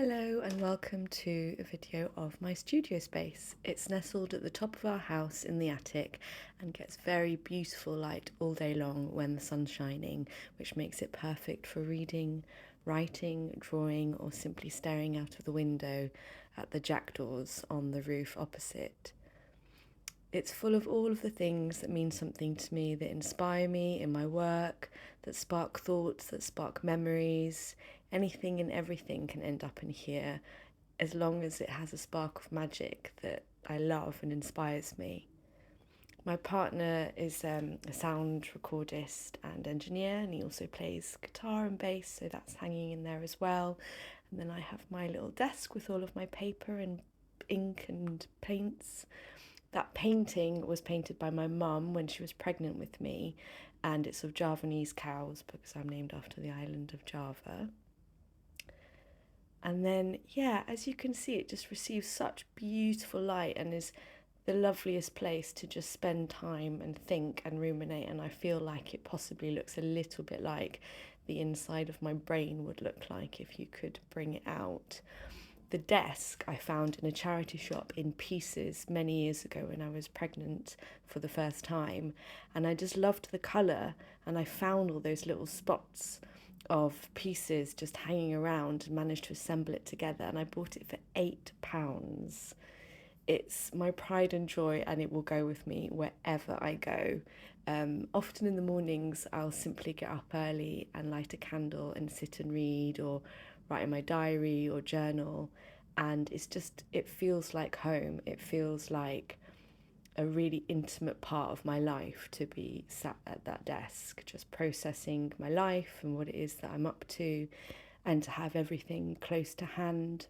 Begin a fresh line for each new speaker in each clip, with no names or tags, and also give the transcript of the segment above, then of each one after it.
Hello and welcome to a video of my studio space. It's nestled at the top of our house in the attic and gets very beautiful light all day long when the sun's shining, which makes it perfect for reading, writing, drawing, or simply staring out of the window at the jackdaws on the roof opposite. It's full of all of the things that mean something to me, that inspire me in my work, that spark thoughts, that spark memories. Anything and everything can end up in here as long as it has a spark of magic that I love and inspires me. My partner is a sound recordist and engineer, and he also plays guitar and bass, so that's hanging in there as well. And then I have my little desk with all of my paper and ink and paints. That painting was painted by my mum when she was pregnant with me, and it's of Javanese cows because I'm named after the island of Java. And then, as you can see, it just receives such beautiful light and is the loveliest place to just spend time and think and ruminate. And I feel like it possibly looks a little bit like the inside of my brain would look like if you could bring it out. The desk I found in a charity shop in pieces many years ago when I was pregnant for the first time, and I just loved the colour, and I found all those little spots of pieces just hanging around and managed to assemble it together, and I bought it for £8. It's my pride and joy, and it will go with me wherever I go. Often in the mornings I'll simply get up early and light a candle and sit and read or write in my diary or journal, and it feels like home. It feels like a really intimate part of my life to be sat at that desk, just processing my life and what it is that I'm up to, and to have everything close to hand,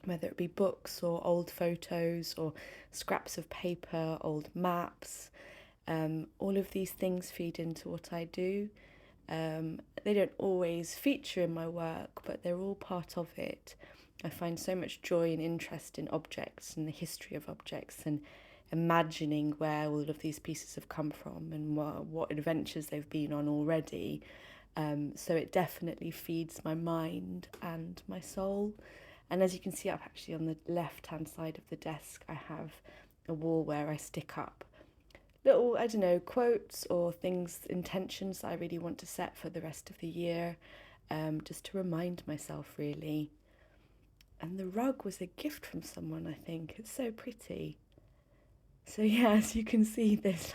whether it be books or old photos or scraps of paper, old maps. All of these things feed into what I do. They don't always feature in my work, but they're all part of it. I find so much joy and interest in objects and the history of objects, and imagining where all of these pieces have come from and what adventures they've been on already. So it definitely feeds my mind and my soul. And as you can see up actually on the left hand side of the desk, I have a wall where I stick up little, quotes or things, intentions that I really want to set for the rest of the year, just to remind myself, really. And the rug was a gift from someone, I think. It's so pretty. So as you can see, there's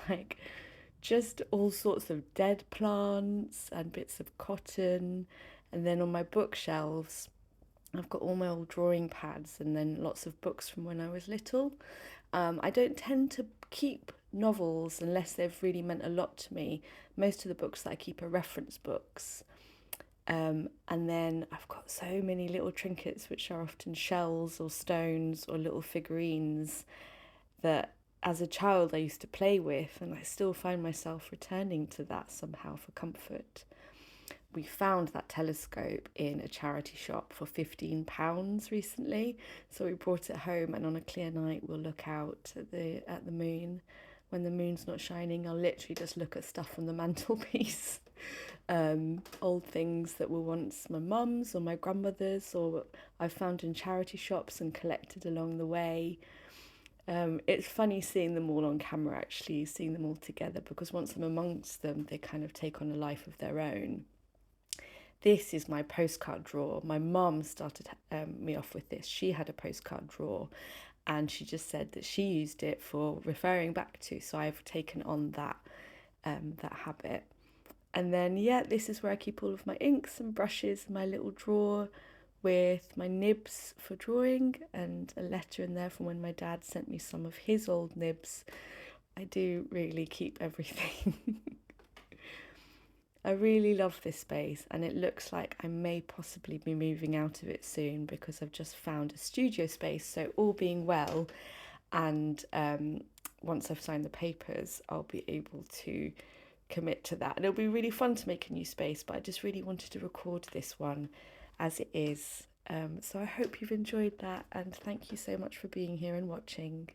just all sorts of dead plants and bits of cotton. And then on my bookshelves, I've got all my old drawing pads and then lots of books from when I was little. I don't tend to keep novels unless they've really meant a lot to me. Most of the books that I keep are reference books. And then I've got so many little trinkets, which are often shells or stones or little figurines that as a child I used to play with, and I still find myself returning to that somehow for comfort. We found that telescope in a charity shop for £15 recently, so we brought it home, and on a clear night we'll look out at the moon. When the moon's not shining, I'll literally just look at stuff on the mantelpiece. Old things that were once my mum's or my grandmother's, or I've found in charity shops and collected along the way. It's funny seeing them all on camera, actually, seeing them all together, because once I'm amongst them, they kind of take on a life of their own. This is my postcard drawer. My mum started me off with this. She had a postcard drawer, and she just said that she used it for referring back to. So I've taken on that habit. And then, this is where I keep all of my inks and brushes, my little drawer with my nibs for drawing, and a letter in there from when my dad sent me some of his old nibs. I do really keep everything. I really love this space, and it looks like I may possibly be moving out of it soon because I've just found a studio space. So all being well, and once I've signed the papers, I'll be able to commit to that. And it'll be really fun to make a new space, but I just really wanted to record this one as it is. So I hope you've enjoyed that, and thank you so much for being here and watching.